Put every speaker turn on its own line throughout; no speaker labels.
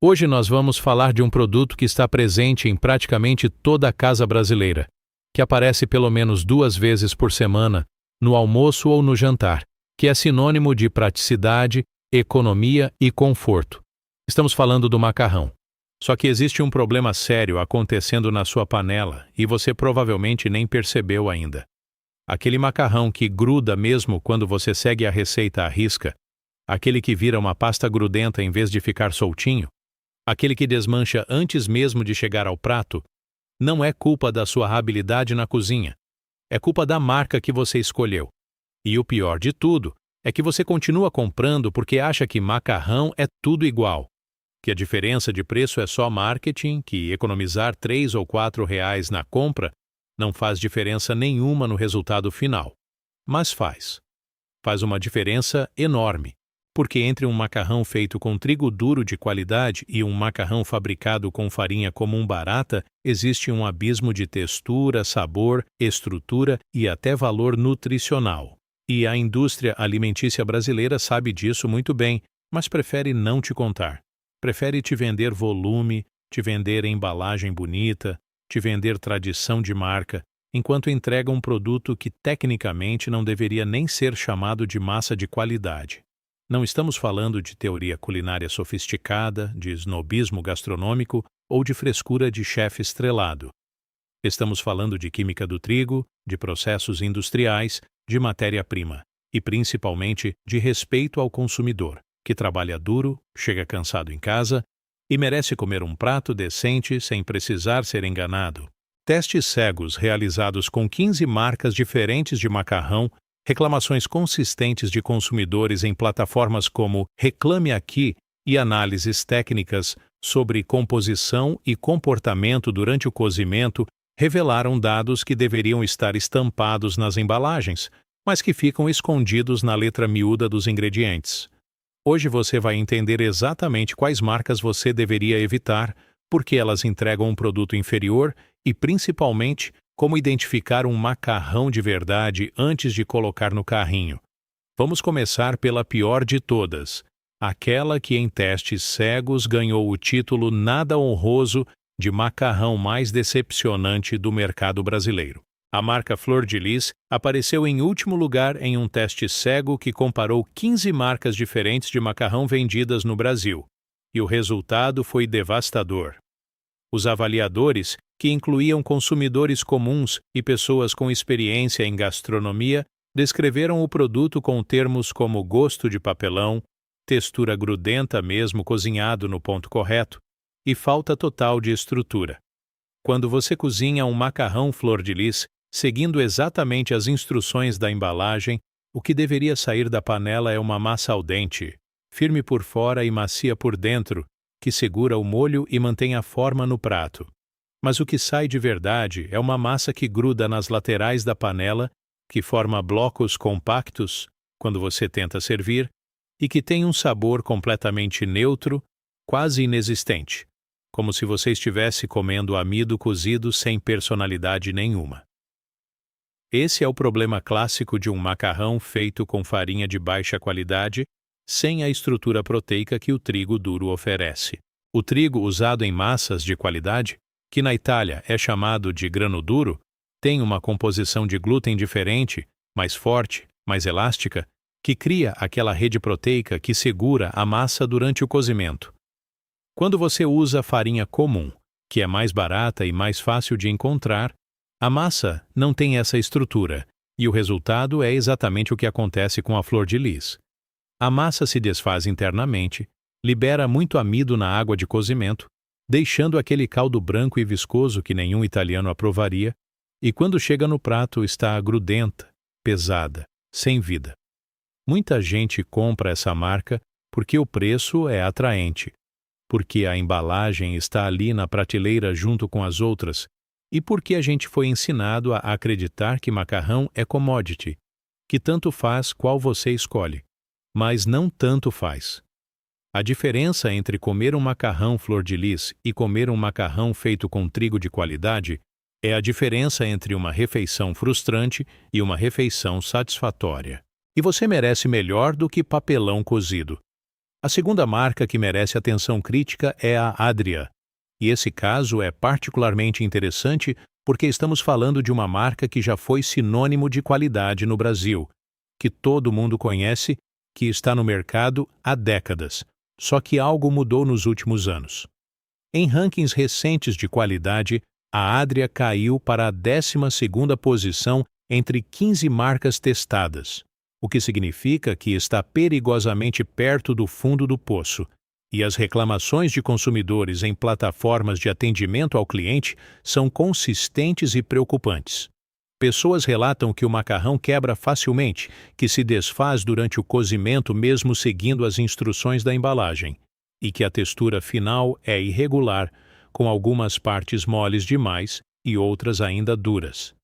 Hoje nós vamos falar de um produto que está presente em praticamente toda a casa brasileira, que aparece pelo menos 2 vezes por semana, no almoço ou no jantar, que é sinônimo de praticidade, economia e conforto. Estamos falando do macarrão. Só que existe um problema sério acontecendo na sua panela e você provavelmente nem percebeu ainda. Aquele macarrão que gruda mesmo quando você segue a receita à risca, aquele que vira uma pasta grudenta em vez de ficar soltinho, aquele que desmancha antes mesmo de chegar ao prato, não é culpa da sua habilidade na cozinha. É culpa da marca que você escolheu. E o pior de tudo é que você continua comprando porque acha que macarrão é tudo igual, que a diferença de preço é só marketing, que economizar R$ 3 ou R$ 4 na compra não faz diferença nenhuma no resultado final. Mas faz. Faz uma diferença enorme, porque entre um macarrão feito com trigo duro de qualidade e um macarrão fabricado com farinha comum barata, existe um abismo de textura, sabor, estrutura e até valor nutricional. E a indústria alimentícia brasileira sabe disso muito bem, mas prefere não te contar. Prefere te vender volume, te vender embalagem bonita, te vender tradição de marca, enquanto entrega um produto que tecnicamente não deveria nem ser chamado de massa de qualidade. Não estamos falando de teoria culinária sofisticada, de snobismo gastronômico ou de frescura de chefe estrelado. Estamos falando de química do trigo, de processos industriais, de matéria-prima e, principalmente, de respeito ao consumidor, que trabalha duro, chega cansado em casa e merece comer um prato decente sem precisar ser enganado. Testes cegos realizados com 15 marcas diferentes de macarrão, reclamações consistentes de consumidores em plataformas como Reclame Aqui e análises técnicas sobre composição e comportamento durante o cozimento revelaram dados que deveriam estar estampados nas embalagens, mas que ficam escondidos na letra miúda dos ingredientes. Hoje você vai entender exatamente quais marcas você deveria evitar, porque elas entregam um produto inferior e, principalmente, como identificar um macarrão de verdade antes de colocar no carrinho. Vamos começar pela pior de todas, aquela que em testes cegos ganhou o título nada honroso de macarrão mais decepcionante do mercado brasileiro. A marca Flor de Lis apareceu em último lugar em um teste cego que comparou 15 marcas diferentes de macarrão vendidas no Brasil, e o resultado foi devastador. Os avaliadores, que incluíam consumidores comuns e pessoas com experiência em gastronomia, descreveram o produto com termos como gosto de papelão, textura grudenta mesmo cozinhado no ponto correto e falta total de estrutura. Quando você cozinha um macarrão Flor de Lis, seguindo exatamente as instruções da embalagem, o que deveria sair da panela é uma massa al dente, firme por fora e macia por dentro, que segura o molho e mantém a forma no prato. Mas o que sai de verdade é uma massa que gruda nas laterais da panela, que forma blocos compactos quando você tenta servir e que tem um sabor completamente neutro, quase inexistente, como se você estivesse comendo amido cozido sem personalidade nenhuma. Esse é o problema clássico de um macarrão feito com farinha de baixa qualidade, sem a estrutura proteica que o trigo duro oferece. O trigo usado em massas de qualidade, que na Itália é chamado de grano duro, tem uma composição de glúten diferente, mais forte, mais elástica, que cria aquela rede proteica que segura a massa durante o cozimento. Quando você usa farinha comum, que é mais barata e mais fácil de encontrar, a massa não tem essa estrutura, e o resultado é exatamente o que acontece com a Flor de Lis. A massa se desfaz internamente, libera muito amido na água de cozimento, deixando aquele caldo branco e viscoso que nenhum italiano aprovaria, e quando chega no prato está grudenta, pesada, sem vida. Muita gente compra essa marca porque o preço é atraente, porque a embalagem está ali na prateleira junto com as outras, e porque a gente foi ensinado a acreditar que macarrão é commodity, que tanto faz qual você escolhe, mas não tanto faz. A diferença entre comer um macarrão Flor de Lis e comer um macarrão feito com trigo de qualidade é a diferença entre uma refeição frustrante e uma refeição satisfatória. E você merece melhor do que papelão cozido. A segunda marca que merece atenção crítica é a Adria. E esse caso é particularmente interessante porque estamos falando de uma marca que já foi sinônimo de qualidade no Brasil, que todo mundo conhece, que está no mercado há décadas, só que algo mudou nos últimos anos. Em rankings recentes de qualidade, a Adria caiu para a 12ª posição entre 15 marcas testadas, o que significa que está perigosamente perto do fundo do poço, e as reclamações de consumidores em plataformas de atendimento ao cliente são consistentes e preocupantes. Pessoas relatam que o macarrão quebra facilmente, que se desfaz durante o cozimento mesmo seguindo as instruções da embalagem, e que a textura final é irregular, com algumas partes moles demais e outras ainda duras.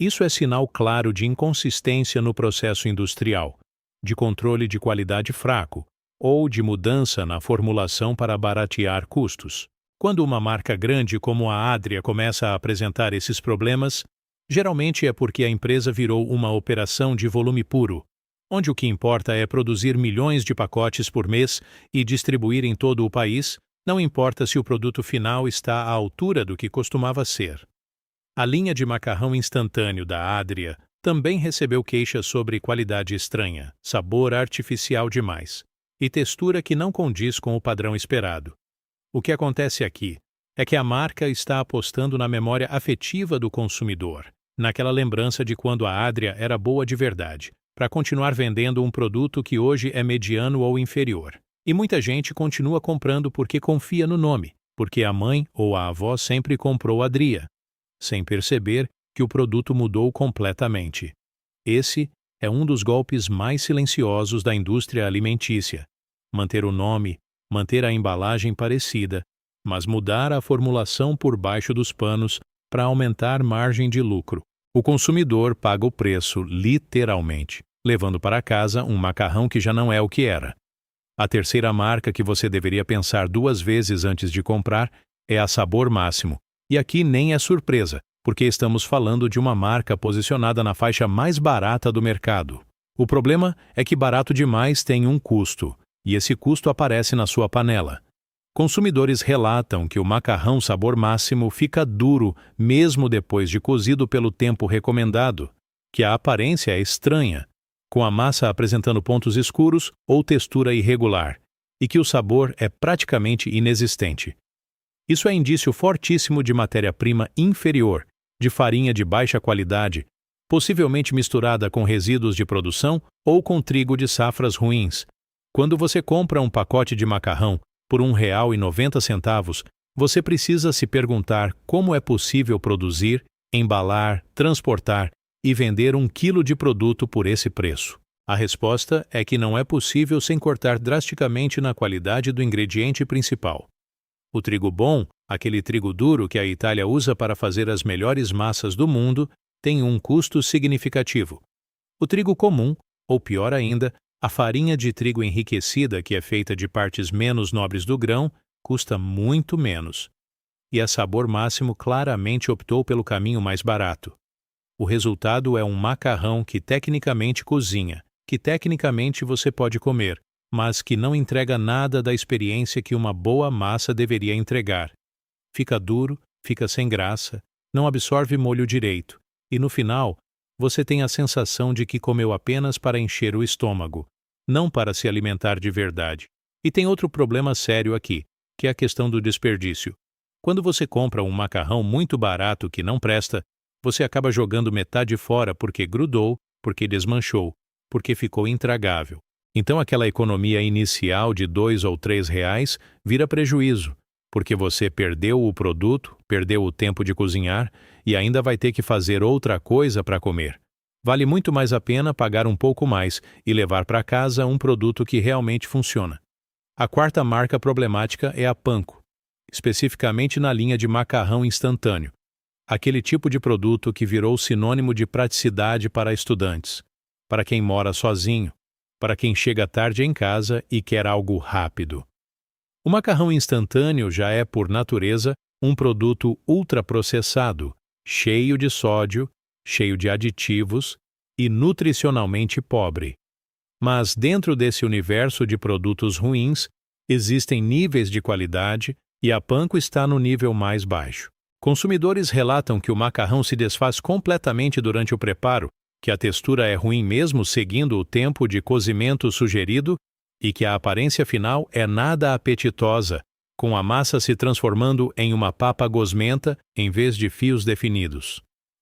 Isso é sinal claro de inconsistência no processo industrial, de controle de qualidade fraco, ou de mudança na formulação para baratear custos. Quando uma marca grande como a Adria começa a apresentar esses problemas, geralmente é porque a empresa virou uma operação de volume puro, onde o que importa é produzir milhões de pacotes por mês e distribuir em todo o país, não importa se o produto final está à altura do que costumava ser. A linha de macarrão instantâneo da Adria também recebeu queixas sobre qualidade estranha, sabor artificial demais e textura que não condiz com o padrão esperado. O que acontece aqui é que a marca está apostando na memória afetiva do consumidor, naquela lembrança de quando a Adria era boa de verdade, para continuar vendendo um produto que hoje é mediano ou inferior. E muita gente continua comprando porque confia no nome, porque a mãe ou a avó sempre comprou Adria, sem perceber que o produto mudou completamente. Esse é um dos golpes mais silenciosos da indústria alimentícia. Manter o nome, manter a embalagem parecida, mas mudar a formulação por baixo dos panos para aumentar margem de lucro. O consumidor paga o preço, literalmente, levando para casa um macarrão que já não é o que era. A terceira marca que você deveria pensar 2 vezes antes de comprar é a Sabor Máximo. E aqui nem é surpresa, porque estamos falando de uma marca posicionada na faixa mais barata do mercado. O problema é que barato demais tem um custo, e esse custo aparece na sua panela. Consumidores relatam que o macarrão Sabor Máximo fica duro mesmo depois de cozido pelo tempo recomendado, que a aparência é estranha, com a massa apresentando pontos escuros ou textura irregular, e que o sabor é praticamente inexistente. Isso é indício fortíssimo de matéria-prima inferior, de farinha de baixa qualidade, possivelmente misturada com resíduos de produção ou com trigo de safras ruins. Quando você compra um pacote de macarrão por R$ 1,90, você precisa se perguntar como é possível produzir, embalar, transportar e vender 1 quilo de produto por esse preço. A resposta é que não é possível sem cortar drasticamente na qualidade do ingrediente principal. O trigo bom, aquele trigo duro que a Itália usa para fazer as melhores massas do mundo, tem um custo significativo. O trigo comum, ou pior ainda, a farinha de trigo enriquecida, que é feita de partes menos nobres do grão, custa muito menos. E a Sabor Máximo claramente optou pelo caminho mais barato. O resultado é um macarrão que tecnicamente cozinha, que tecnicamente você pode comer, mas que não entrega nada da experiência que uma boa massa deveria entregar. Fica duro, fica sem graça, não absorve molho direito, e no final, você tem a sensação de que comeu apenas para encher o estômago, não para se alimentar de verdade. E tem outro problema sério aqui, que é a questão do desperdício. Quando você compra um macarrão muito barato que não presta, você acaba jogando metade fora porque grudou, porque desmanchou, porque ficou intragável. Então aquela economia inicial de R$ 2 ou R$ 3 vira prejuízo, porque você perdeu o produto, perdeu o tempo de cozinhar e ainda vai ter que fazer outra coisa para comer. Vale muito mais a pena pagar um pouco mais e levar para casa um produto que realmente funciona. A quarta marca problemática é a Panko, especificamente na linha de macarrão instantâneo. Aquele tipo de produto que virou sinônimo de praticidade para estudantes, para quem mora sozinho, para quem chega tarde em casa e quer algo rápido. O macarrão instantâneo já é, por natureza, um produto ultraprocessado, cheio de sódio, cheio de aditivos e nutricionalmente pobre. Mas dentro desse universo de produtos ruins, existem níveis de qualidade e a Panko está no nível mais baixo. Consumidores relatam que o macarrão se desfaz completamente durante o preparo, que a textura é ruim mesmo seguindo o tempo de cozimento sugerido e que a aparência final é nada apetitosa, com a massa se transformando em uma papa gosmenta em vez de fios definidos.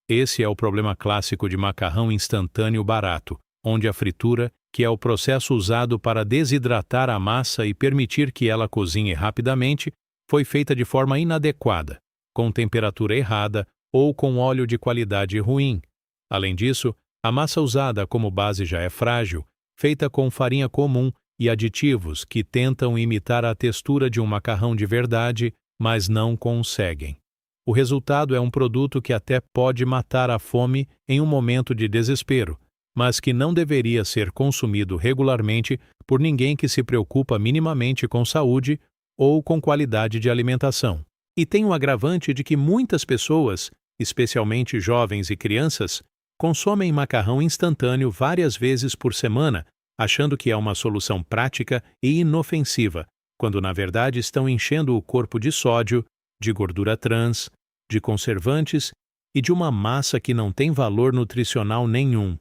Esse é o problema clássico de macarrão instantâneo barato, onde a fritura, que é o processo usado para desidratar a massa e permitir que ela cozinhe rapidamente, foi feita de forma inadequada, com temperatura errada ou com óleo de qualidade ruim. Além disso, a massa usada como base já é frágil, feita com farinha comum e aditivos que tentam imitar a textura de um macarrão de verdade, mas não conseguem. O resultado é um produto que até pode matar a fome em um momento de desespero, mas que não deveria ser consumido regularmente por ninguém que se preocupa minimamente com saúde ou com qualidade de alimentação. E tem o agravante de que muitas pessoas, especialmente jovens e crianças, consomem macarrão instantâneo várias vezes por semana, achando que é uma solução prática e inofensiva, quando na verdade estão enchendo o corpo de sódio, de gordura trans, de conservantes e de uma massa que não tem valor nutricional nenhum.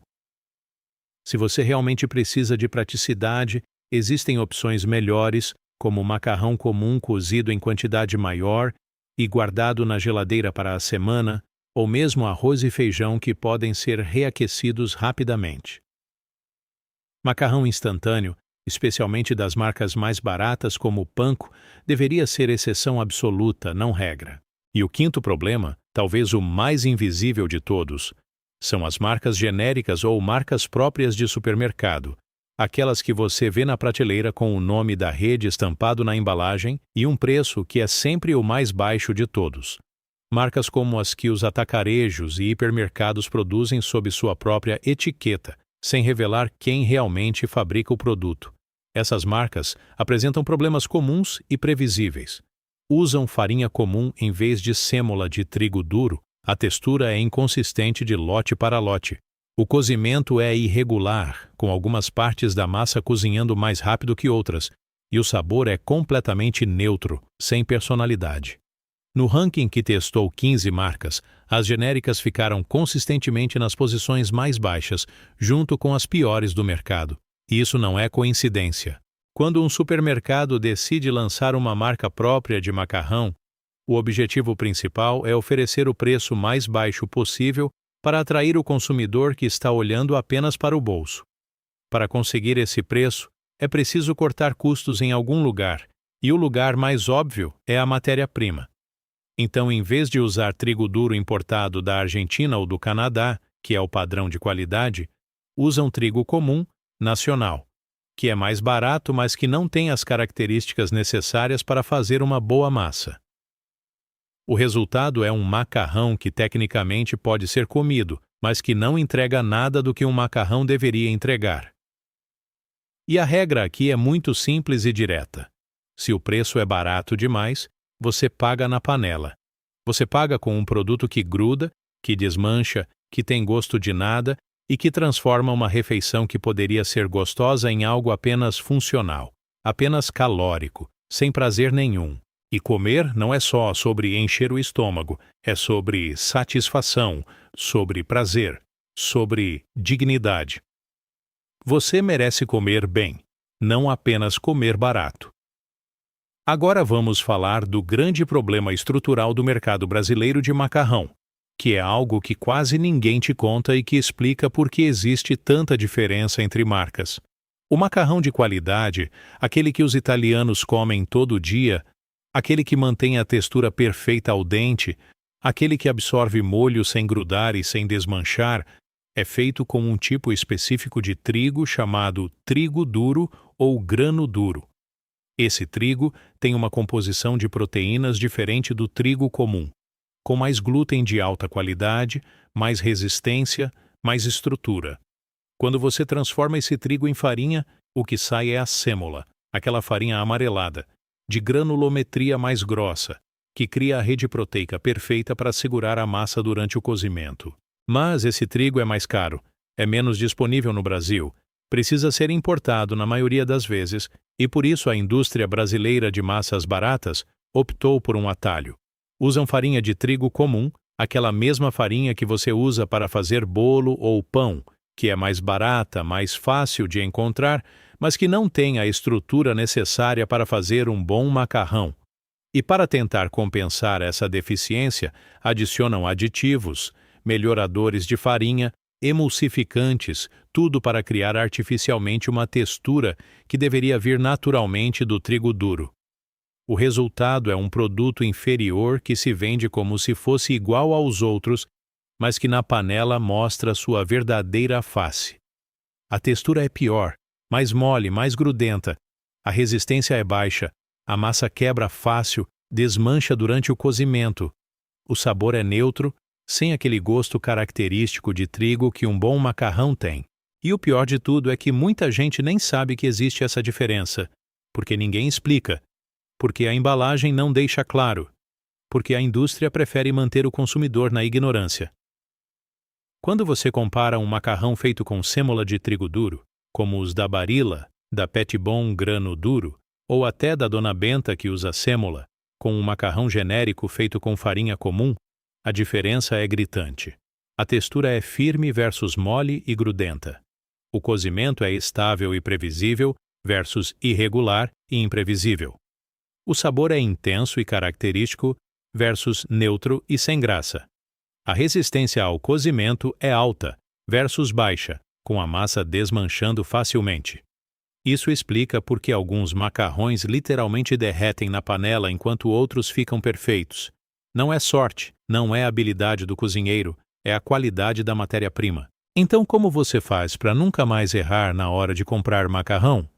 Se você realmente precisa de praticidade, existem opções melhores, como o macarrão comum cozido em quantidade maior e guardado na geladeira para a semana, ou mesmo arroz e feijão que podem ser reaquecidos rapidamente. Macarrão instantâneo, especialmente das marcas mais baratas como o Panko, deveria ser exceção absoluta, não regra. E o quinto problema, talvez o mais invisível de todos, são as marcas genéricas ou marcas próprias de supermercado, aquelas que você vê na prateleira com o nome da rede estampado na embalagem e um preço que é sempre o mais baixo de todos. Marcas como as que os atacarejos e hipermercados produzem sob sua própria etiqueta, sem revelar quem realmente fabrica o produto. Essas marcas apresentam problemas comuns e previsíveis. Usam farinha comum em vez de sêmola de trigo duro, a textura é inconsistente de lote para lote. O cozimento é irregular, com algumas partes da massa cozinhando mais rápido que outras, e o sabor é completamente neutro, sem personalidade. No ranking que testou 15 marcas, as genéricas ficaram consistentemente nas posições mais baixas, junto com as piores do mercado. E isso não é coincidência. Quando um supermercado decide lançar uma marca própria de macarrão, o objetivo principal é oferecer o preço mais baixo possível para atrair o consumidor que está olhando apenas para o bolso. Para conseguir esse preço, é preciso cortar custos em algum lugar, e o lugar mais óbvio é a matéria-prima. Então, em vez de usar trigo duro importado da Argentina ou do Canadá, que é o padrão de qualidade, usam trigo comum, nacional, que é mais barato, mas que não tem as características necessárias para fazer uma boa massa. O resultado é um macarrão que tecnicamente pode ser comido, mas que não entrega nada do que um macarrão deveria entregar. E a regra aqui é muito simples e direta. Se o preço é barato demais, você paga na panela. Você paga com um produto que gruda, que desmancha, que tem gosto de nada e que transforma uma refeição que poderia ser gostosa em algo apenas funcional, apenas calórico, sem prazer nenhum. E comer não é só sobre encher o estômago, é sobre satisfação, sobre prazer, sobre dignidade. Você merece comer bem, não apenas comer barato. Agora vamos falar do grande problema estrutural do mercado brasileiro de macarrão, que é algo que quase ninguém te conta e que explica por que existe tanta diferença entre marcas. O macarrão de qualidade, aquele que os italianos comem todo dia, aquele que mantém a textura perfeita ao dente, aquele que absorve molho sem grudar e sem desmanchar, é feito com um tipo específico de trigo chamado trigo duro ou grano duro. Esse trigo tem uma composição de proteínas diferente do trigo comum, com mais glúten de alta qualidade, mais resistência, mais estrutura. Quando você transforma esse trigo em farinha, o que sai é a sêmola, aquela farinha amarelada, de granulometria mais grossa, que cria a rede proteica perfeita para segurar a massa durante o cozimento. Mas esse trigo é mais caro, é menos disponível no Brasil, Precisa ser importado na maioria das vezes, e por isso a indústria brasileira de massas baratas optou por um atalho. Usam farinha de trigo comum, aquela mesma farinha que você usa para fazer bolo ou pão, que é mais barata, mais fácil de encontrar, mas que não tem a estrutura necessária para fazer um bom macarrão. E para tentar compensar essa deficiência, adicionam aditivos, melhoradores de farinha, emulsificantes, tudo para criar artificialmente uma textura que deveria vir naturalmente do trigo duro. O resultado é um produto inferior que se vende como se fosse igual aos outros, mas que na panela mostra sua verdadeira face. A textura é pior, mais mole, mais grudenta. A resistência é baixa, a massa quebra fácil, desmancha durante o cozimento. O sabor é neutro, sem aquele gosto característico de trigo que um bom macarrão tem. E o pior de tudo é que muita gente nem sabe que existe essa diferença, porque ninguém explica, porque a embalagem não deixa claro, porque a indústria prefere manter o consumidor na ignorância. Quando você compara um macarrão feito com sêmola de trigo duro, como os da Barilla, da Petitbon grano duro, ou até da Dona Benta que usa sêmola, com um macarrão genérico feito com farinha comum, a diferença é gritante. A textura é firme versus mole e grudenta. O cozimento é estável e previsível versus irregular e imprevisível. O sabor é intenso e característico versus neutro e sem graça. A resistência ao cozimento é alta versus baixa, com a massa desmanchando facilmente. Isso explica por que alguns macarrões literalmente derretem na panela enquanto outros ficam perfeitos. Não é sorte, não é habilidade do cozinheiro, é a qualidade da matéria-prima. Então, como você faz para nunca mais errar na hora de comprar macarrão?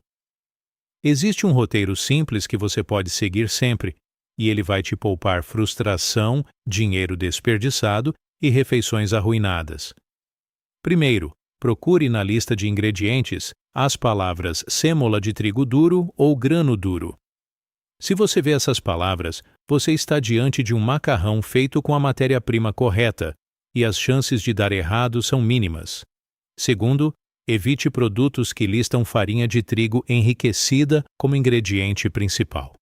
Existe um roteiro simples que você pode seguir sempre, e ele vai te poupar frustração, dinheiro desperdiçado e refeições arruinadas. Primeiro, procure na lista de ingredientes as palavras sêmola de trigo duro ou grano duro. Se você vê essas palavras, você está diante de um macarrão feito com a matéria-prima correta, e as chances de dar errado são mínimas. Segundo, evite produtos que listam farinha de trigo enriquecida como ingrediente principal.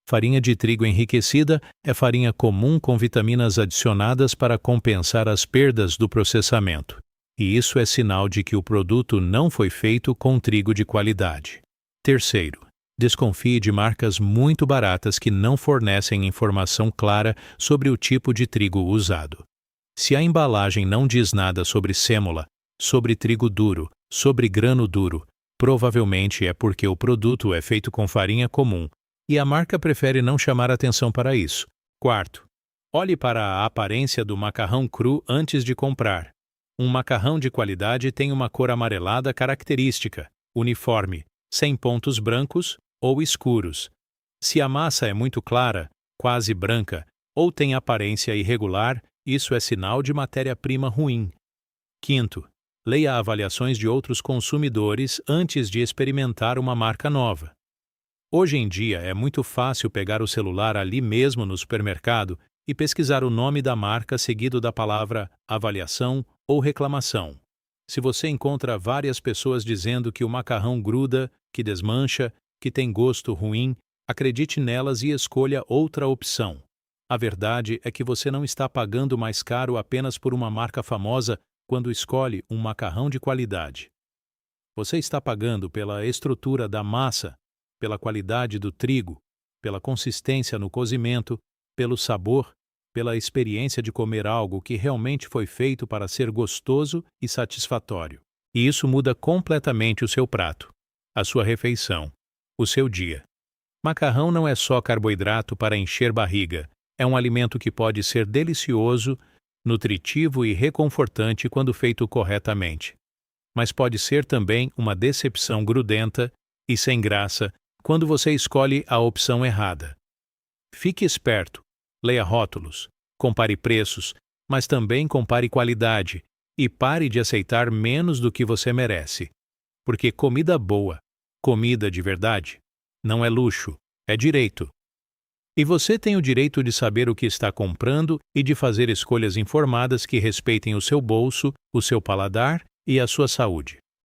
Farinha de trigo enriquecida é farinha comum com vitaminas adicionadas para compensar as perdas do processamento, e isso é sinal de que o produto não foi feito com trigo de qualidade. Terceiro, desconfie de marcas muito baratas que não fornecem informação clara sobre o tipo de trigo usado. Se a embalagem não diz nada sobre sêmola, sobre trigo duro, sobre grano duro, provavelmente é porque o produto é feito com farinha comum e a marca prefere não chamar atenção para isso. Quarto, olhe para a aparência do macarrão cru antes de comprar. Um macarrão de qualidade tem uma cor amarelada característica, uniforme, sem pontos brancos ou escuros. Se a massa é muito clara, quase branca, ou tem aparência irregular, isso é sinal de matéria-prima ruim. Quinto, leia avaliações de outros consumidores antes de experimentar uma marca nova. Hoje em dia é muito fácil pegar o celular ali mesmo no supermercado e pesquisar o nome da marca seguido da palavra avaliação ou reclamação. Se você encontra várias pessoas dizendo que o macarrão gruda, que desmancha, que tem gosto ruim, acredite nelas e escolha outra opção. A verdade é que você não está pagando mais caro apenas por uma marca famosa quando escolhe um macarrão de qualidade. Você está pagando pela estrutura da massa, pela qualidade do trigo, pela consistência no cozimento, pelo sabor, pela experiência de comer algo que realmente foi feito para ser gostoso e satisfatório. E isso muda completamente o seu prato, a sua refeição, o seu dia. Macarrão não é só carboidrato para encher barriga, é um alimento que pode ser delicioso, nutritivo e reconfortante quando feito corretamente. Mas pode ser também uma decepção grudenta e sem graça quando você escolhe a opção errada. Fique esperto, leia rótulos, compare preços, mas também compare qualidade e pare de aceitar menos do que você merece. Porque comida boa, comida de verdade, não é luxo, é direito. E você tem o direito de saber o que está comprando e de fazer escolhas informadas que respeitem o seu bolso, o seu paladar e a sua saúde.